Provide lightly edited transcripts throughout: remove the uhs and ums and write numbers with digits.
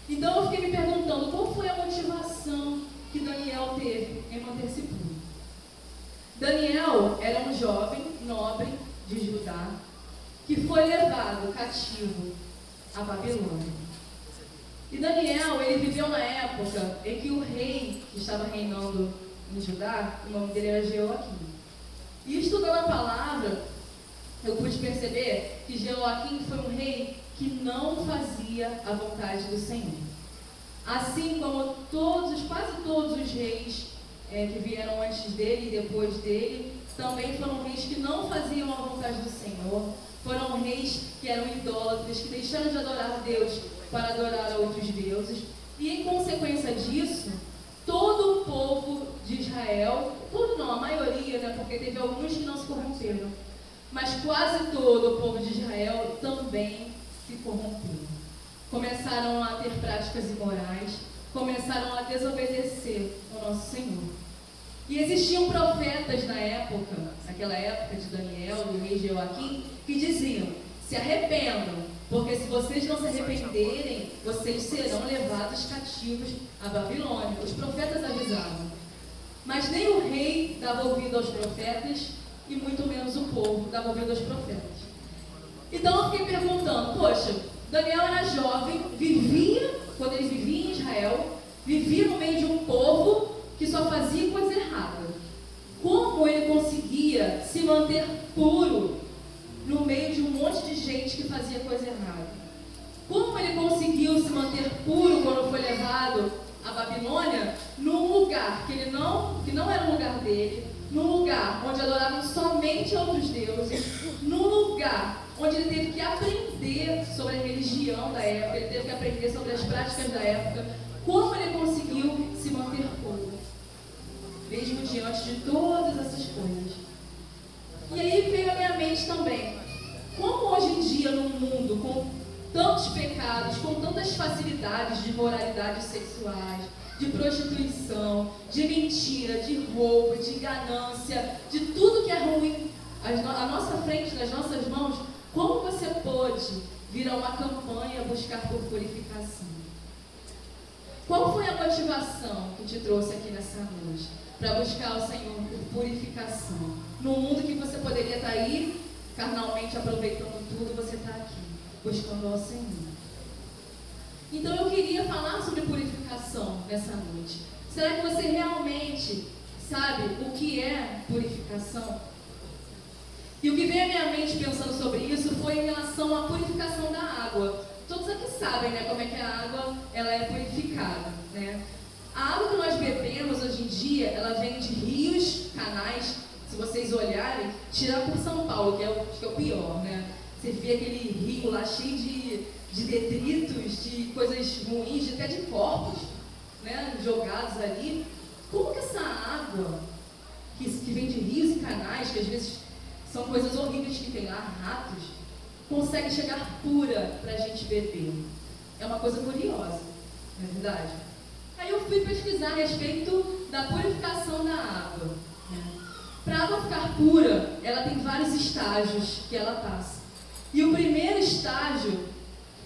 Então eu fiquei me perguntando qual foi a motivação que Daniel teve em manter-se puro. Daniel era um jovem nobre de Judá que foi levado cativo à Babilônia. E Daniel, ele viveu na época em que o rei que estava reinando em Judá, o nome dele era Jeoaquim. E estudando a palavra, eu pude perceber que Jeoaquim foi um rei que não fazia a vontade do Senhor. Assim como quase todos os reis que vieram antes dele e depois dele, também foram reis que não faziam a vontade do Senhor. Foram reis que eram idólatras, que deixaram de adorar Deus para adorar a outros deuses. E em consequência disso, todo o povo de Israel, todo não, a maioria, porque teve alguns que não se corromperam, mas quase todo o povo de Israel também se corrompeu. Começaram a ter práticas imorais, começaram a desobedecer ao nosso Senhor. E existiam profetas naquela época de Daniel, do rei Jeoaquim, que diziam: se arrependam, porque se vocês não se arrependerem, vocês serão levados cativos à Babilônia. Os profetas avisavam. Mas nem o rei dava ouvido aos profetas, e muito menos o povo dava ouvido aos profetas. Então eu fiquei perguntando, poxa, Daniel era jovem, quando ele vivia em Israel, vivia no meio de um povo que só fazia coisa errada. Como ele conseguia se manter puro no meio de um monte de gente que fazia coisa errada? Como ele conseguiu se manter puro quando foi levado à Babilônia, num lugar que não era o lugar dele, num lugar onde adoravam somente outros deuses, num lugar onde ele teve que aprender sobre a religião da época, ele teve que aprender sobre as práticas da época? Como ele conseguiu se manter puro, mesmo diante de todas essas coisas? E aí veio à minha mente também, como hoje em dia no mundo, com tantos pecados, com tantas facilidades de moralidades sexuais, de prostituição, de mentira, de roubo, de ganância, de tudo que é ruim à nossa frente, nas nossas mãos, como você pode vir a uma campanha buscar por purificação? Qual foi a motivação que te trouxe aqui nessa noite para buscar o Senhor por purificação? Num mundo que você poderia estar aí, carnalmente aproveitando tudo, você está aqui, buscando ao Senhor. Então eu queria falar sobre purificação nessa noite. Será que você realmente sabe o que é purificação? E o que veio à minha mente pensando sobre isso foi em relação à purificação da água. Todos aqui sabem, né, como é que a água ela é purificada, né? A água que nós bebemos hoje em dia, ela vem de rios, canais. Se vocês olharem, tirando por São Paulo, acho que é o pior, né? Você vê aquele rio lá cheio de detritos, de coisas ruins, até de corpos, né, jogados ali. Como que essa água, que vem de rios e canais, que às vezes são coisas horríveis que tem lá, ratos, consegue chegar pura para a gente beber? É uma coisa curiosa, não é verdade? Aí eu fui pesquisar a respeito da purificação da água. Para a água ficar pura, ela tem vários estágios que ela passa. E o primeiro estágio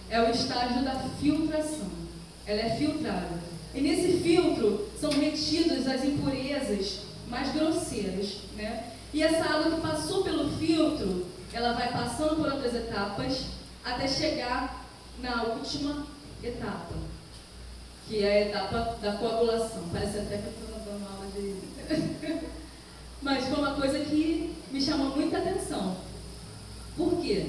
é o estágio da filtração. Ela é filtrada. E nesse filtro são retidas as impurezas mais grosseiras, né? E essa água que passou pelo filtro, ela vai passando por outras etapas até chegar na última etapa, que é a etapa da coagulação. Parece até que eu estou dando aula de... Mas foi uma coisa que me chamou muita atenção. Por quê?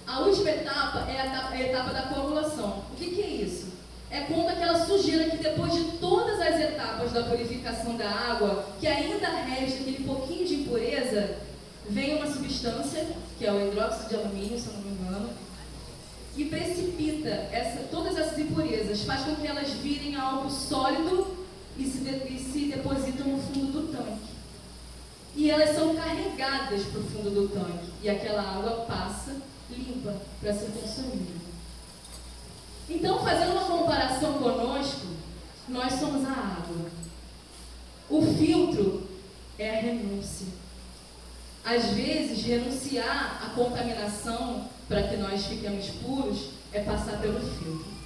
A última etapa é a etapa da coagulação. O que é isso? É quando aquela sujeira que depois de todas as etapas da purificação da água, que ainda resta aquele pouquinho de impureza, vem uma substância, que é o hidróxido de alumínio, se eu não me engano, e precipita todas essas impurezas, faz com que elas virem algo sólido e se depositam no fundo do tanque. E elas são carregadas para o fundo do tanque, e aquela água passa limpa para ser consumida. Então, fazendo uma comparação conosco, nós somos a água. O filtro é a renúncia. Às vezes, renunciar à contaminação para que nós fiquemos puros é passar pelo filtro.